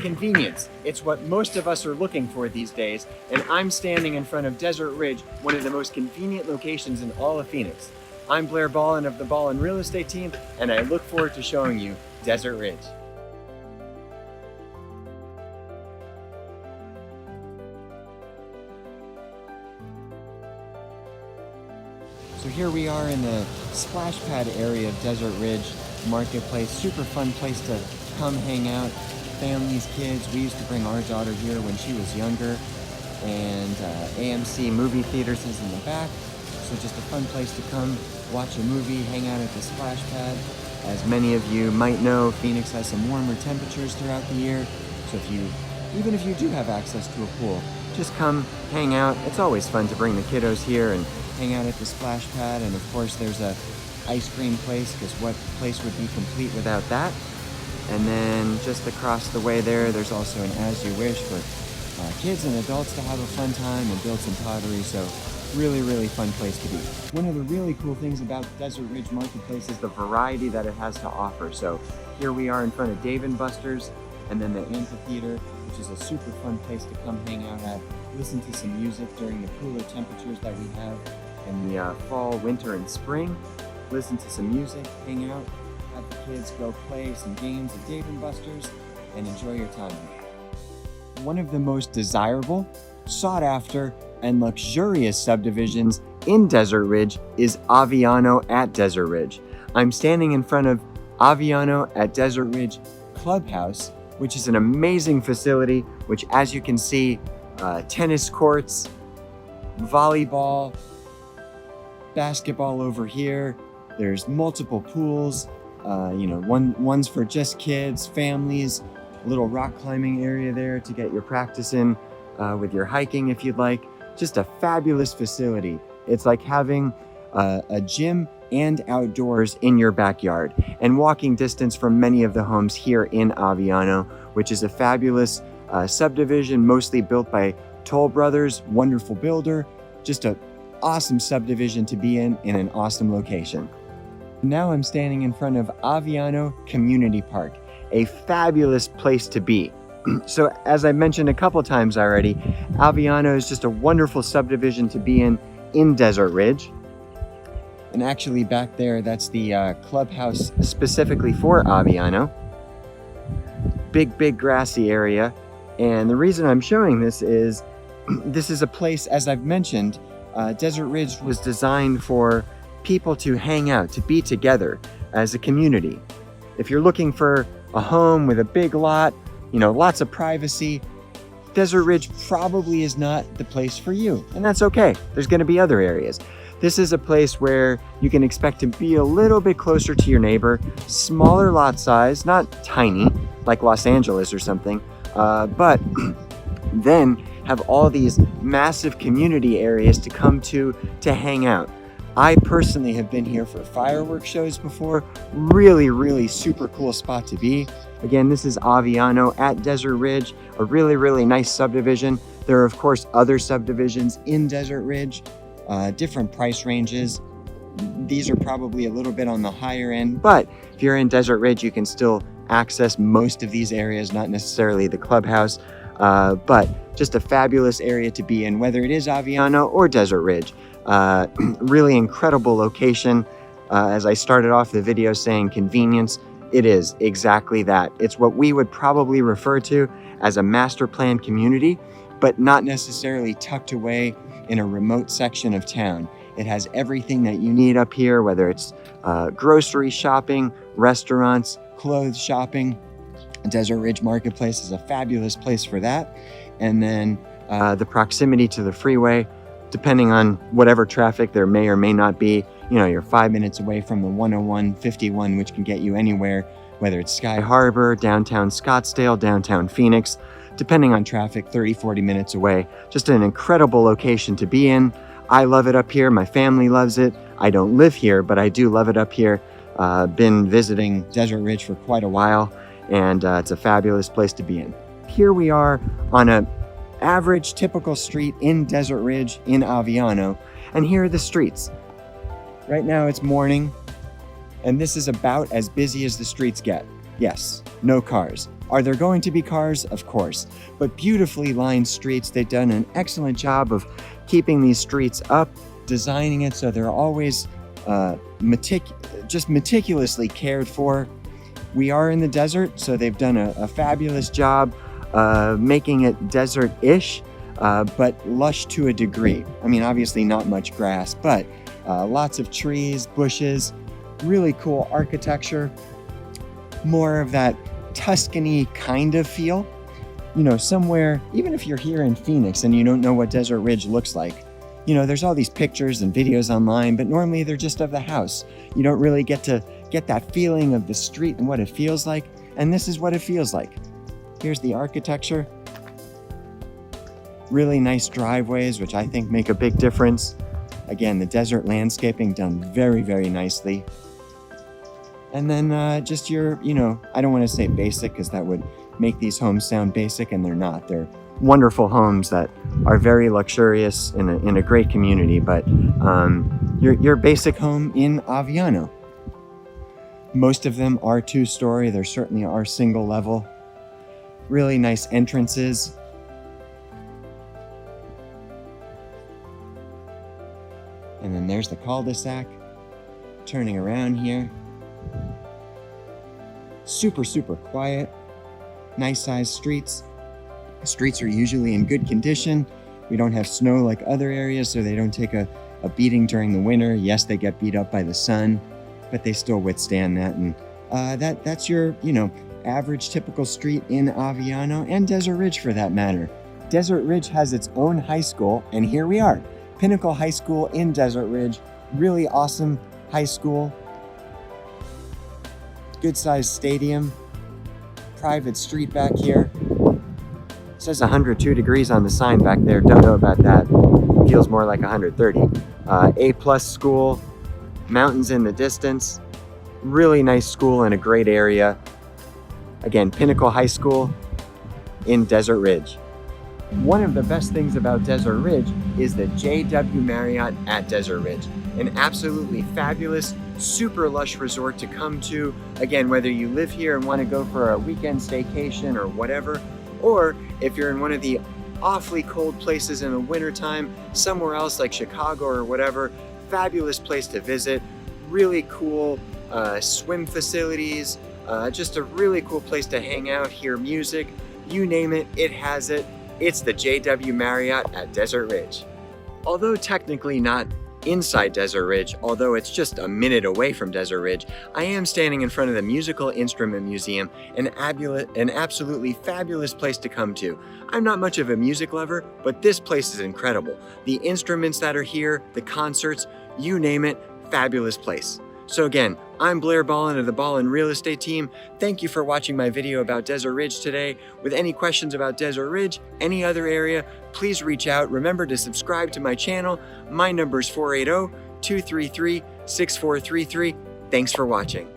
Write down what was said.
Convenience. It's what most of us are looking for these days, and I'm standing in front of Desert Ridge, one of the most convenient locations in all of Phoenix. I'm Blair Ballin of the Ballin Real Estate Team, and I look forward to showing you Desert Ridge. So here we are in the splash pad area of Desert Ridge Marketplace. Super fun place to come hang out. Families, kids. We used to bring our daughter here when she was younger. And AMC movie theaters is in the back. So just a fun place to come watch a movie, hang out at the splash pad. As many of you might know, Phoenix has some warmer temperatures throughout the year. So even if you do have access to a pool, just come hang out. It's always fun to bring the kiddos here and hang out at the splash pad. And of course there's a ice cream place, because what place would be complete without that? And then just across the way there's also an As You Wish for kids and adults to have a fun time and build some pottery. So really, really fun place to be. One of the really cool things about Desert Ridge Marketplace is the variety that it has to offer. So here we are in front of Dave & Buster's, and then the amphitheater, which is a super fun place to come hang out at, listen to some music during the cooler temperatures that we have in the fall, winter, and spring. Listen to some music, hang out, have the kids go play some games at Dave & Buster's, and enjoy your time. One of the most desirable, sought after, and luxurious subdivisions in Desert Ridge is Aviano at Desert Ridge. I'm standing in front of Aviano at Desert Ridge Clubhouse, which is an amazing facility, which, as you can see, tennis courts, volleyball, basketball over here. There's multiple pools, one's for just kids, families, a little rock climbing area there to get your practice in with your hiking if you'd like. Just a fabulous facility. It's like having a gym and outdoors in your backyard, and walking distance from many of the homes here in Aviano, which is a fabulous subdivision, mostly built by Toll Brothers, wonderful builder. Just an awesome subdivision to be in an awesome location. Now I'm standing in front of Aviano Community Park, a fabulous place to be. So as I mentioned a couple times already, Aviano is just a wonderful subdivision to be in Desert Ridge. And actually back there, that's the clubhouse specifically for Aviano. Big grassy area. And the reason I'm showing this is a place, as I've mentioned, Desert Ridge was designed for people to hang out, to be together as a community. If you're looking for a home with a big lot, lots of privacy, Desert Ridge probably is not the place for you. And that's okay. There's going to be other areas. This is a place where you can expect to be a little bit closer to your neighbor, smaller lot size, not tiny like Los Angeles or something, but then have all these massive community areas to come to hang out. I personally have been here for fireworks shows before. Really super cool spot to be. Again, this is Aviano at Desert Ridge, a really nice subdivision. There are, of course, other subdivisions in Desert Ridge, different price ranges. These are probably a little bit on the higher end, but if you're in Desert Ridge, you can still access most of these areas, not necessarily the clubhouse, but just a fabulous area to be in, whether it is Aviano or Desert Ridge. Really incredible location. As I started off the video saying convenience, it is exactly that. It's what we would probably refer to as a master plan community, but not necessarily tucked away in a remote section of town. It has everything that you need up here, whether it's grocery shopping, restaurants, clothes shopping. Desert Ridge Marketplace is a fabulous place for that. And then the proximity to the freeway, depending on whatever traffic there may or may not be, you're 5 minutes away from the 101/51, which can get you anywhere, whether it's Sky Harbor, downtown Scottsdale, downtown Phoenix, depending on traffic, 30-40 minutes away. Just an incredible location to be in. I love it up here. My family loves it. I don't live here, but I do love it up here. Been visiting Desert Ridge for quite a while, and it's a fabulous place to be in. Here we are on an average, typical street in Desert Ridge in Aviano, and here are the streets. Right now it's morning, and this is about as busy as the streets get. Yes, no cars. Are there going to be cars? Of course, but beautifully lined streets. They've done an excellent job of keeping these streets up, designing it so they're always meticulously cared for. We are in the desert, so they've done a fabulous job making it desert-ish, but lush to a degree. I mean, obviously not much grass, but lots of trees, bushes, really cool architecture, more of that Tuscany kind of feel. You know, somewhere, even if you're here in Phoenix and you don't know what Desert Ridge looks like, you know, there's all these pictures and videos online, but normally they're just of the house. You don't really get to get that feeling of the street and what it feels like, and this is what it feels like. Here's the architecture. Really nice driveways, which I think make a big difference. Again, the desert landscaping done very, very nicely. And then just your, you know, I don't want to say basic because that would make these homes sound basic, and they're not. They're wonderful homes that are very luxurious in a great community, but your basic home in Aviano. Most of them are two-story. There certainly are single level. Really nice entrances. And then there's the cul-de-sac. Turning around here. Super, super quiet. Nice sized streets. The streets are usually in good condition. We don't have snow like other areas, so they don't take a beating during the winter. Yes, they get beat up by the sun, but they still withstand that. And that's your, you know, average typical street in Aviano, and Desert Ridge for that matter. Desert Ridge has its own high school, and here we are. Pinnacle High School in Desert Ridge. Really awesome high school. Good sized stadium. Private street back here. It says 102 degrees on the sign back there. Don't know about that. Feels more like 130. A+ school. Mountains in the distance. Really nice school in a great area. Again, Pinnacle High School in Desert Ridge. One of the best things about Desert Ridge is the JW Marriott at Desert Ridge. An absolutely fabulous, super lush resort to come to. Again, whether you live here and want to go for a weekend staycation or whatever, or if you're in one of the awfully cold places in the wintertime, somewhere else like Chicago or whatever, fabulous place to visit. Really cool swim facilities, just a really cool place to hang out, hear music, you name it, it has it. It's the JW Marriott at Desert Ridge. Although technically not inside Desert Ridge, although it's just a minute away from Desert Ridge, I am standing in front of the Musical Instrument Museum, an absolutely fabulous place to come to. I'm not much of a music lover, but this place is incredible. The instruments that are here, the concerts, you name it, fabulous place. So again, I'm Blair Ballin of the Ballin Real Estate Team. Thank you for watching my video about Desert Ridge today. With any questions about Desert Ridge, any other area, please reach out. Remember to subscribe to my channel. My number is 480-233-6433. Thanks for watching.